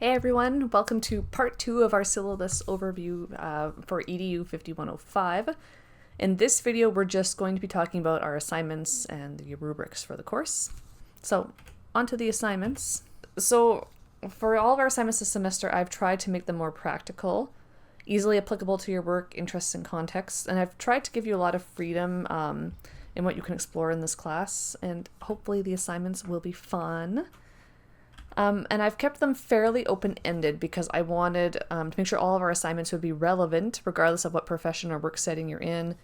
Hey everyone, welcome to part 2 of our syllabus overview for EDU 5105. In this video, we're just going to be talking about our assignments and the rubrics for the course. So, on to the assignments. So, for all of our assignments this semester, I've tried to make them more practical, easily applicable to your work, interests, and contexts, and I've tried to give you a lot of freedom in what you can explore in this class, and hopefully the assignments will be fun. And I've kept them fairly open-ended because I wanted to make sure all of our assignments would be relevant regardless of what profession or work setting you're in,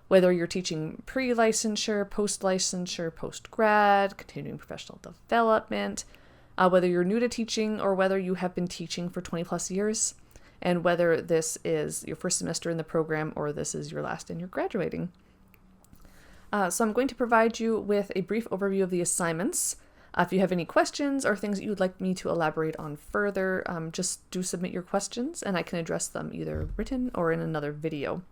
whether you're teaching pre-licensure, post-licensure, post-grad, continuing professional development, whether you're new to teaching or whether you have been teaching for 20 plus years, and whether this is your first semester in the program or this is your last and you're graduating. So I'm going to provide you with a brief overview of the assignments. If you have any questions or things that you would like me to elaborate on further, just do submit your questions and I can address them either written or in another video.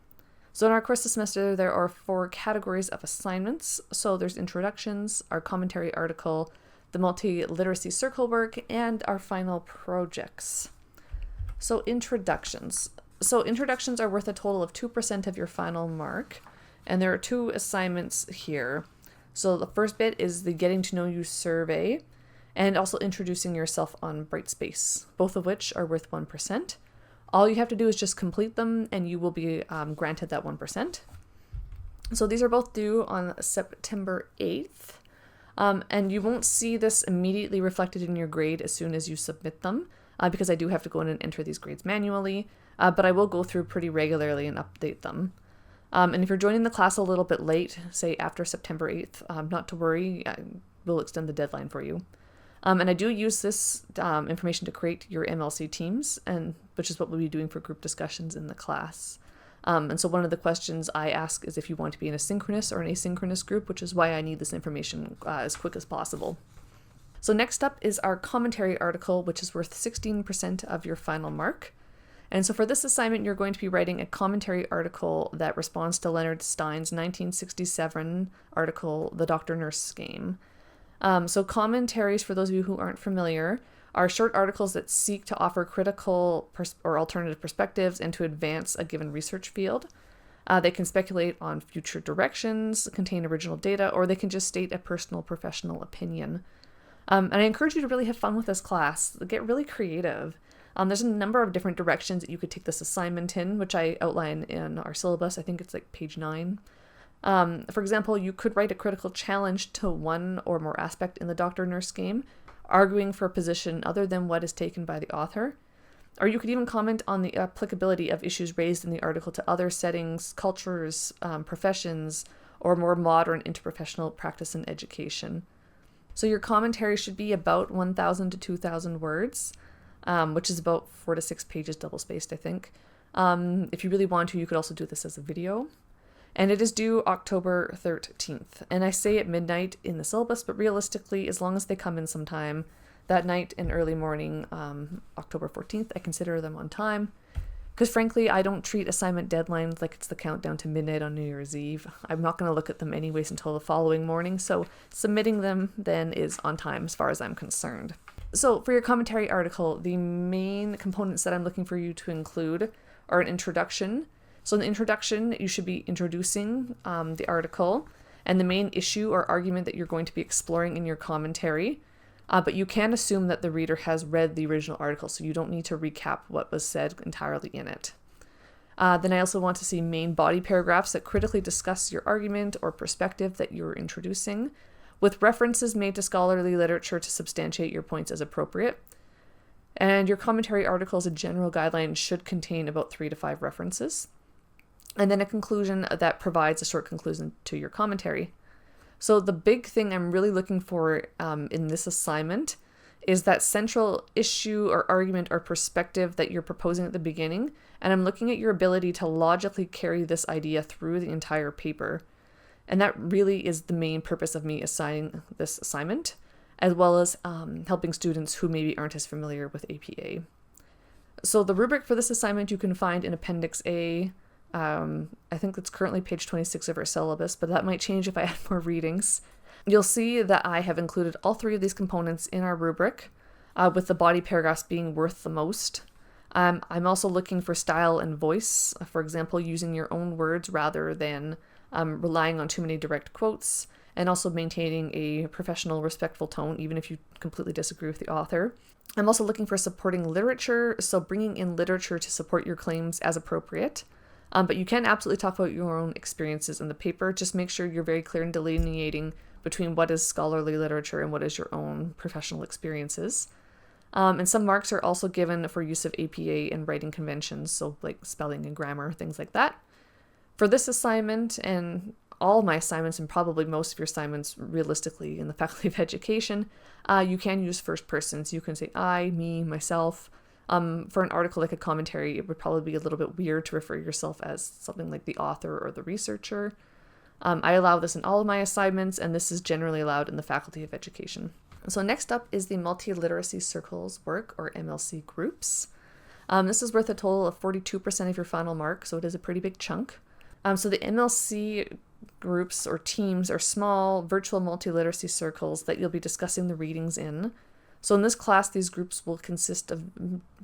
So in our course this semester, there are 4 categories of assignments. So there's introductions, our commentary article, the multiliteracy circle work, and our final projects. So introductions. So introductions are worth a total of 2% of your final mark, and there are 2 assignments here. So the first bit is the Getting to Know You survey and also introducing yourself on Brightspace, both of which are worth 1%. All you have to do is just complete them and you will be granted that 1%. So these are both due on September 8th. And you won't see this immediately reflected in your grade as soon as you submit them because I do have to go in and enter these grades manually, but I will go through pretty regularly and update them. And if you're joining the class a little bit late, say after September 8th, not to worry, we'll extend the deadline for you. And I do use this information to create your MLC teams, which is what we'll be doing for group discussions in the class. And so one of the questions I ask is if you want to be in a synchronous or an asynchronous group, which is why I need this information as quick as possible. So next up is our commentary article, which is worth 16% of your final mark. And so for this assignment, you're going to be writing a commentary article that responds to Leonard Stein's 1967 article, The Doctor-Nurse Game. So commentaries, for those of you who aren't familiar, are short articles that seek to offer critical or alternative perspectives and to advance a given research field. They can speculate on future directions, contain original data, or they can just state a personal professional opinion. And I encourage you to really have fun with this class. Get really creative. There's a number of different directions that you could take this assignment in, which I outline in our syllabus. I think it's like page 9. For example, you could write a critical challenge to one or more aspect in the Doctor-Nurse game, arguing for a position other than what is taken by the author. Or you could even comment on the applicability of issues raised in the article to other settings, cultures, professions, or more modern interprofessional practice and education. So your commentary should be about 1,000 to 2,000 words. Which is about 4 to 6 pages double-spaced, I think. If you really want to, you could also do this as a video. And it is due October 13th. And I say at midnight in the syllabus, but realistically, as long as they come in sometime that night and early morning, October 14th, I consider them on time. Because frankly, I don't treat assignment deadlines like it's the countdown to midnight on New Year's Eve. I'm not going to look at them anyways until the following morning, so submitting them then is on time as far as I'm concerned. So for your commentary article, the main components that I'm looking for you to include are an introduction. So in the introduction, you should be introducing the article and the main issue or argument that you're going to be exploring in your commentary. But you can assume that the reader has read the original article, so you don't need to recap what was said entirely in it. Then I also want to see main body paragraphs that critically discuss your argument or perspective that you're introducing, with references made to scholarly literature to substantiate your points as appropriate. And your commentary article as a general guideline should contain about 3 to 5 references. And then a conclusion that provides a short conclusion to your commentary. So the big thing I'm really looking for in this assignment is that central issue or argument or perspective that you're proposing at the beginning. And I'm looking at your ability to logically carry this idea through the entire paper. And that really is the main purpose of me assigning this assignment, as well as helping students who maybe aren't as familiar with APA. So the rubric for this assignment you can find in Appendix A. I think it's currently page 26 of our syllabus, but that might change if I add more readings. You'll see that I have included all 3 of these components in our rubric. with the body paragraphs being worth the most. I'm also looking for style and voice, for example, using your own words rather than relying on too many direct quotes, and also maintaining a professional, respectful tone, even if you completely disagree with the author. I'm also looking for supporting literature, so bringing in literature to support your claims as appropriate. But you can absolutely talk about your own experiences in the paper. Just make sure you're very clear in delineating between what is scholarly literature and what is your own professional experiences. And some marks are also given for use of APA and writing conventions, so like spelling and grammar, things like that. For this assignment, and all my assignments, and probably most of your assignments realistically in the Faculty of Education, you can use first persons. You can say I, me, myself. For an article like a commentary, it would probably be a little bit weird to refer yourself as something like the author or the researcher. I allow this in all of my assignments, and this is generally allowed in the Faculty of Education. So next up is the Multiliteracy Circles work, or MLC groups. This is worth a total of 42% of your final mark, so it is a pretty big chunk. So the MLC groups or teams are small virtual multiliteracy circles that you'll be discussing the readings in. So in this class, these groups will consist of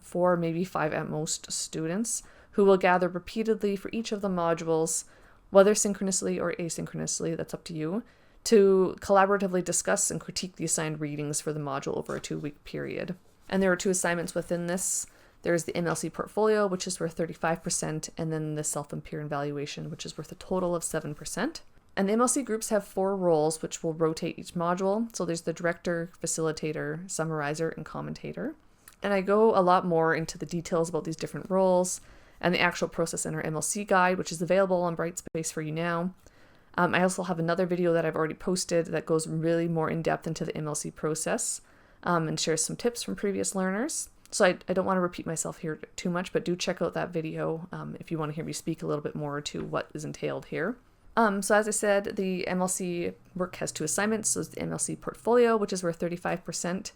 4, maybe 5 at most students who will gather repeatedly for each of the modules, whether synchronously or asynchronously, that's up to you, to collaboratively discuss and critique the assigned readings for the module over a 2-week period. And there are 2 assignments within this. There's the MLC portfolio, which is worth 35%, and then the self-and-peer evaluation, which is worth a total of 7%. And the MLC groups have 4 roles, which will rotate each module. So there's the director, facilitator, summarizer, and commentator. And I go a lot more into the details about these different roles and the actual process in our MLC guide, which is available on Brightspace for you now. I also have another video that I've already posted that goes really more in depth into the MLC process and shares some tips from previous learners. So I don't want to repeat myself here too much, but do check out that video if you want to hear me speak a little bit more to what is entailed here. So as I said, the MLC work has 2 assignments. So there's the MLC portfolio, which is worth 35%,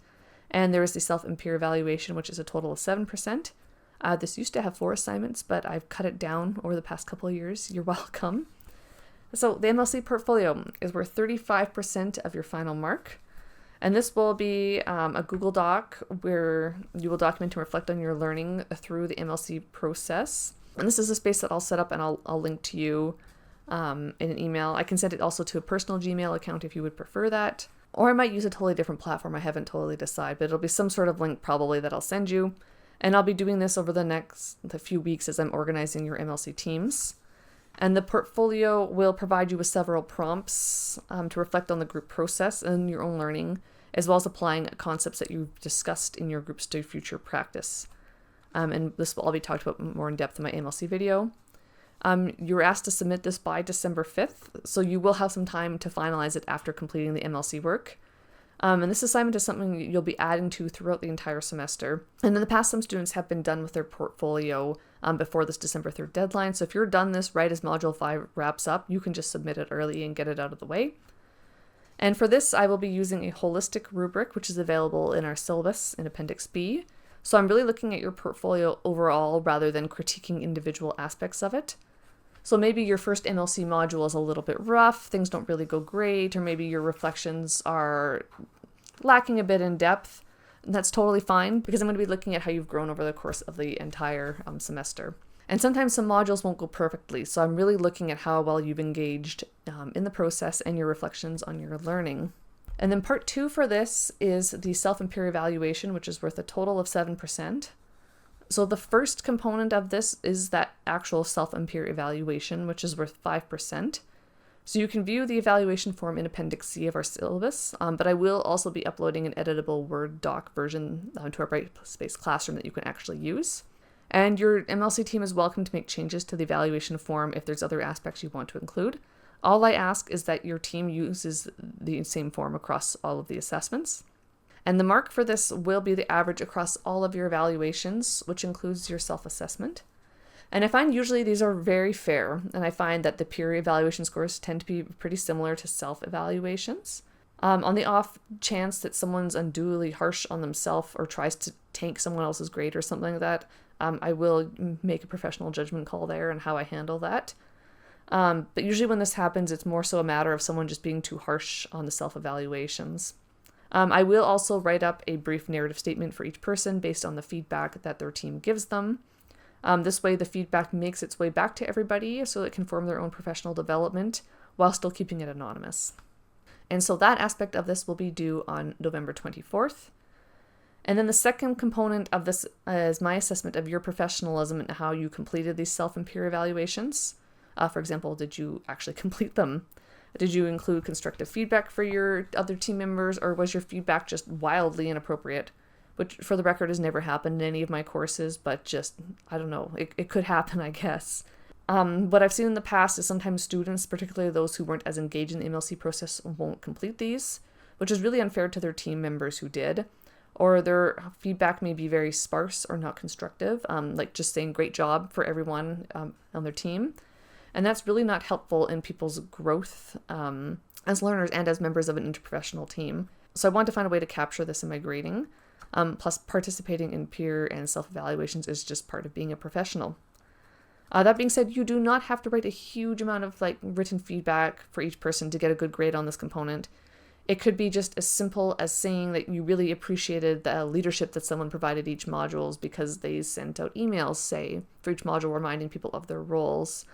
and there is the self and peer evaluation, which is a total of 7%. This used to have 4 assignments, but I've cut it down over the past couple of years. You're welcome. So the MLC portfolio is worth 35% of your final mark. And this will be a Google Doc where you will document and reflect on your learning through the MLC process. And this is a space that I'll set up and I'll link to you in an email. I can send it also to a personal Gmail account if you would prefer that. Or I might use a totally different platform. I haven't totally decided, but it'll be some sort of link probably that I'll send you. And I'll be doing this over the few weeks as I'm organizing your MLC teams. And the portfolio will provide you with several prompts to reflect on the group process and your own learning, as well as applying concepts that you've discussed in your groups to future practice. And this will all be talked about more in depth in my MLC video. You're asked to submit this by December 5th, so you will have some time to finalize it after completing the MLC work. And this assignment is something you'll be adding to throughout the entire semester. And in the past, some students have been done with their portfolio before this December 3rd deadline. So if you're done this right as Module 5 wraps up, you can just submit it early and get it out of the way. And for this, I will be using a holistic rubric, which is available in our syllabus in Appendix B. So I'm really looking at your portfolio overall rather than critiquing individual aspects of it. So maybe your first MLC module is a little bit rough, things don't really go great, or maybe your reflections are lacking a bit in depth. And that's totally fine because I'm going to be looking at how you've grown over the course of the entire semester. And sometimes some modules won't go perfectly, so I'm really looking at how well you've engaged in the process and your reflections on your learning. And then part 2 for this is the self and peer evaluation, which is worth a total of 7%. So the first component of this is that actual self and peer evaluation, which is worth 5%. So you can view the evaluation form in Appendix C of our syllabus, but I will also be uploading an editable Word doc version to our Brightspace classroom that you can actually use. And your MLC team is welcome to make changes to the evaluation form if there's other aspects you want to include. All I ask is that your team uses the same form across all of the assessments. And the mark for this will be the average across all of your evaluations, which includes your self-assessment. And I find usually these are very fair, and I find that the peer evaluation scores tend to be pretty similar to self-evaluations. On the off chance that someone's unduly harsh on themselves or tries to tank someone else's grade or something like that, I will make a professional judgment call there and how I handle that. But usually when this happens, it's more so a matter of someone just being too harsh on the self-evaluations. I will also write up a brief narrative statement for each person based on the feedback that their team gives them. This way, the feedback makes its way back to everybody so it can form their own professional development while still keeping it anonymous. And so that aspect of this will be due on November 24th. And then the second component of this is my assessment of your professionalism and how you completed these self and peer evaluations. For example, did you actually complete them? Did you include constructive feedback for your other team members, or was your feedback just wildly inappropriate? Which, for the record, has never happened in any of my courses, but just, I don't know, it could happen, I guess. What I've seen in the past is sometimes students, particularly those who weren't as engaged in the MLC process, won't complete these, which is really unfair to their team members who did. Or their feedback may be very sparse or not constructive, like just saying great job for everyone on their team. And that's really not helpful in people's growth as learners and as members of an interprofessional team. So I want to find a way to capture this in my grading. Plus, participating in peer and self-evaluations is just part of being a professional. That being said, you do not have to write a huge amount of written feedback for each person to get a good grade on this component. It could be just as simple as saying that you really appreciated the leadership that someone provided each modules because they sent out emails, say, for each module reminding people of their roles.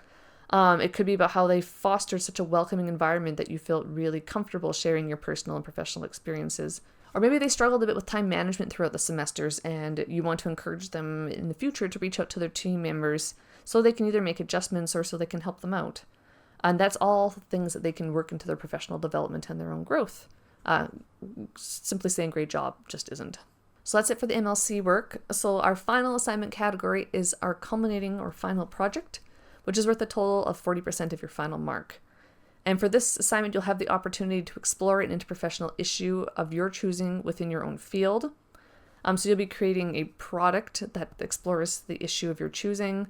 It could be about how they fostered such a welcoming environment that you felt really comfortable sharing your personal and professional experiences. Or maybe they struggled a bit with time management throughout the semesters and you want to encourage them in the future to reach out to their team members so they can either make adjustments or so they can help them out. And that's all things that they can work into their professional development and their own growth. Simply saying great job just isn't. So that's it for the MLC work. So our final assignment category is our culminating or final project, which is worth a total of 40% of your final mark. And for this assignment, you'll have the opportunity to explore an interprofessional issue of your choosing within your own field. So you'll be creating a product that explores the issue of your choosing.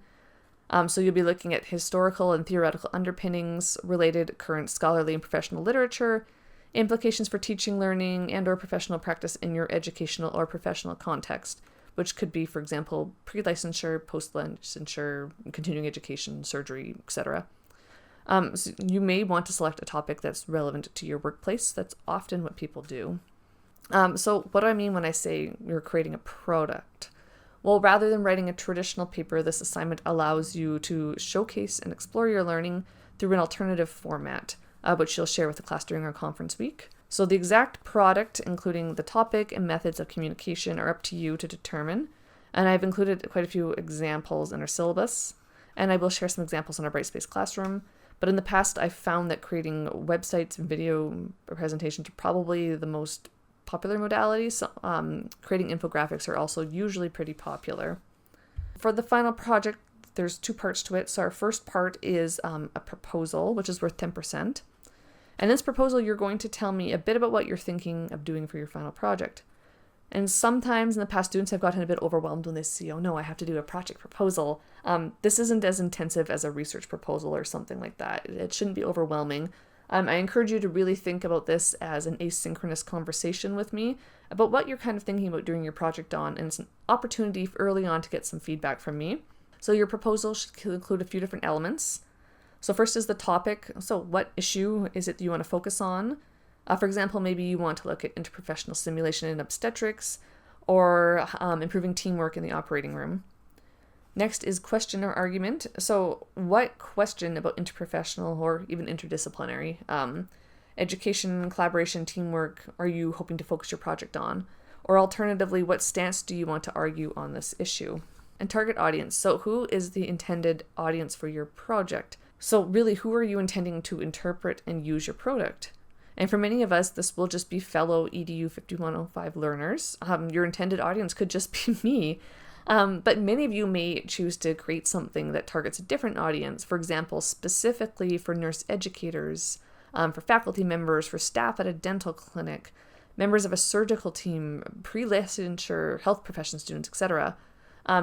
So you'll be looking at historical and theoretical underpinnings, related current scholarly and professional literature, implications for teaching, learning, and or professional practice in your educational or professional context, which could be, for example, pre-licensure, post-licensure, continuing education, surgery, etc. So you may want to select a topic that's relevant to your workplace. That's often what people do. So what do I mean when I say you're creating a product? Well, rather than writing a traditional paper, this assignment allows you to showcase and explore your learning through an alternative format, which you'll share with the class during our conference week. So the exact product, including the topic and methods of communication, are up to you to determine. And I've included quite a few examples in our syllabus, and I will share some examples in our Brightspace classroom. But in the past, I've found that creating websites and video presentations are probably the most popular modalities. Creating infographics are also usually pretty popular. For the final project, there's two parts to it. So our first part is a proposal, which is worth 10%. And in this proposal, you're going to tell me a bit about what you're thinking of doing for your final project. And sometimes in the past, students have gotten a bit overwhelmed when they see, oh no, I have to do a project proposal. This isn't as intensive as a research proposal or something like that. It shouldn't be overwhelming. I encourage you to really think about this as an asynchronous conversation with me about what you're kind of thinking about doing your project on, and it's an opportunity early on to get some feedback from me. So your proposal should include a few different elements. So first is the topic. So what issue is it that you want to focus on? For example, maybe you want to look at interprofessional simulation in obstetrics or improving teamwork in the operating room. Next is question or argument. So what question about interprofessional or even interdisciplinary education, collaboration, teamwork are you hoping to focus your project on? Or alternatively, what stance do you want to argue on this issue? And target audience. So who is the intended audience for your project? So really, who are you intending to interpret and use your product? And for many of us, this will just be fellow EDU 5105 learners. Your intended audience could just be me. But many of you may choose to create something that targets a different audience, for example, specifically for nurse educators, for faculty members, for staff at a dental clinic, members of a surgical team, pre-licensure, health profession students, etc.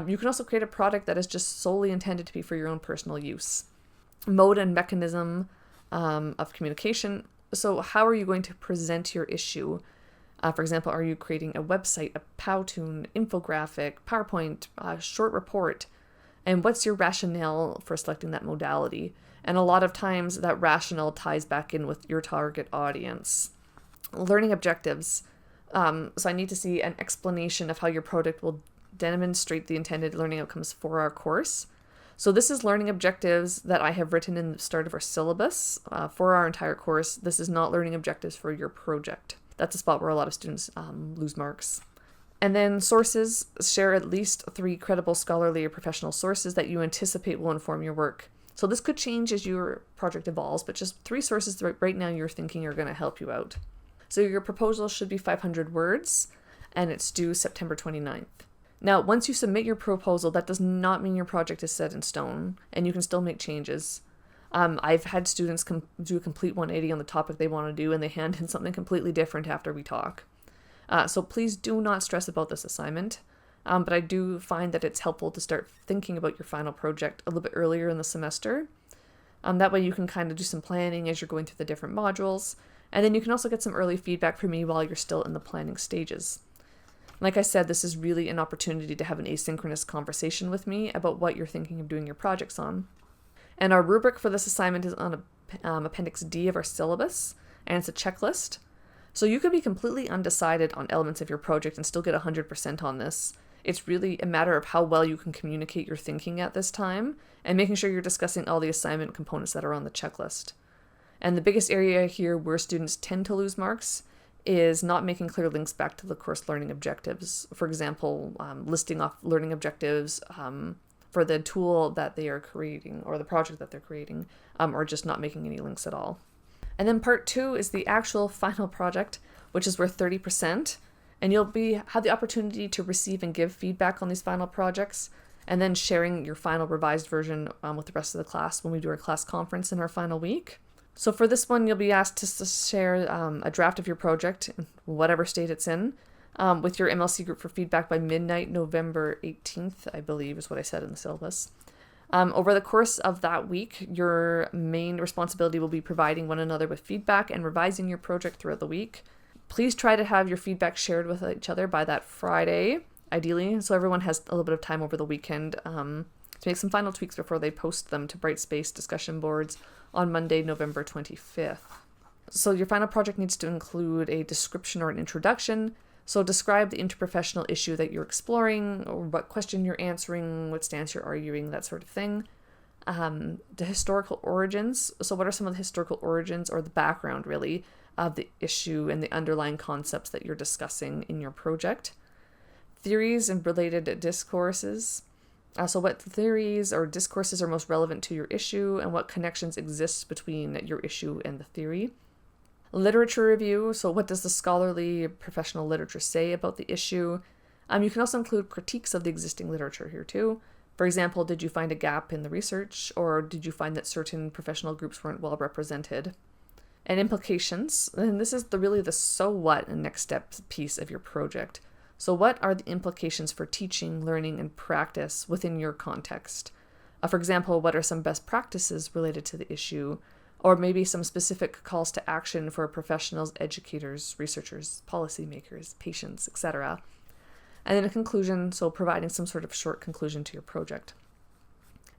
You can also create a product that is just solely intended to be for your own personal use. Mode and mechanism of communication. So how are you going to present your issue? For example, are you creating a website, a Powtoon, infographic, PowerPoint, short report? And what's your rationale for selecting that modality? And a lot of times that rationale ties back in with your target audience. Learning objectives. So I need to see an explanation of how your project will demonstrate the intended learning outcomes for our course. So this is learning objectives that I have written in the start of our syllabus for our entire course. This is not learning objectives for your project. That's a spot where a lot of students lose marks. And then sources, share at least 3 credible scholarly or professional sources that you anticipate will inform your work. So this could change as your project evolves, but just 3 sources that right now you're thinking are going to help you out. So your proposal should be 500 words, and it's due September 29th. Now, once you submit your proposal, that does not mean your project is set in stone, and you can still make changes. I've had students do a complete 180 on the topic they want to do, and they hand in something completely different after we talk. So please do not stress about this assignment, but I do find that it's helpful to start thinking about your final project a little bit earlier in the semester. That way you can kind of do some planning as you're going through the different modules, and then you can also get some early feedback from me while you're still in the planning stages. Like I said, this is really an opportunity to have an asynchronous conversation with me about what you're thinking of doing your projects on. And our rubric for this assignment is on Appendix D of our syllabus, and it's a checklist. So you could be completely undecided on elements of your project and still get 100% on this. It's really a matter of how well you can communicate your thinking at this time, and making sure you're discussing all the assignment components that are on the checklist. And the biggest area here where students tend to lose marks is not making clear links back to the course learning objectives. For example, listing off learning objectives for the tool that they are creating or the project that they're creating, or just not making any links at all. And then part 2 is the actual final project, which is worth 30%. And you'll have the opportunity to receive and give feedback on these final projects, and then sharing your final revised version with the rest of the class when we do our class conference in our final week. So for this one, you'll be asked to share a draft of your project, in whatever state it's in, with your MLC group for feedback by midnight, November 18th, I believe is what I said in the syllabus. Over the course of that week, your main responsibility will be providing one another with feedback and revising your project throughout the week. Please try to have your feedback shared with each other by that Friday, ideally, so everyone has a little bit of time over the weekend to make some final tweaks before they post them to Brightspace discussion boards on Monday, November 25th. So your final project needs to include a description or an introduction. So describe the interprofessional issue that you're exploring, or what question you're answering, what stance you're arguing, that sort of thing. The historical origins. So what are some of the historical origins, or the background really, of the issue and the underlying concepts that you're discussing in your project? Theories and related discourses. So what theories or discourses are most relevant to your issue, and what connections exist between your issue and the theory. Literature review. So what does the scholarly professional literature say about the issue? You can also include critiques of the existing literature here too. For example, did you find a gap in the research, or did you find that certain professional groups weren't well represented? And implications. And this is really the so what and next step piece of your project. So what are the implications for teaching, learning, and practice within your context? For example, what are some best practices related to the issue? Or maybe some specific calls to action for professionals, educators, researchers, policymakers, patients, etc. And then a conclusion, so providing some sort of short conclusion to your project.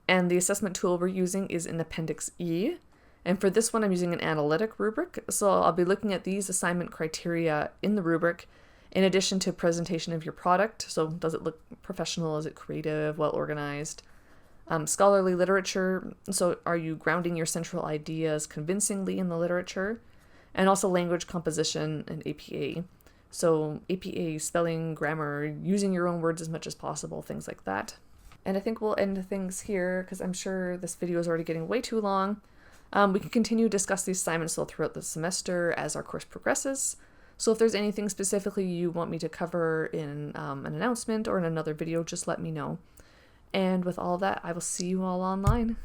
And the assessment tool we're using is in Appendix E. And for this one, I'm using an analytic rubric. So I'll be looking at these assignment criteria in the rubric, in addition to presentation of your product. So does it look professional? Is it creative, well organized? Scholarly literature. So are you grounding your central ideas convincingly in the literature? And also language composition and APA. So APA, spelling, grammar, using your own words as much as possible, things like that. And I think we'll end things here because I'm sure this video is already getting way too long. We can continue to discuss these assignments throughout the semester as our course progresses. So if there's anything specifically you want me to cover in an announcement or in another video, just let me know. And with all that, I will see you all online.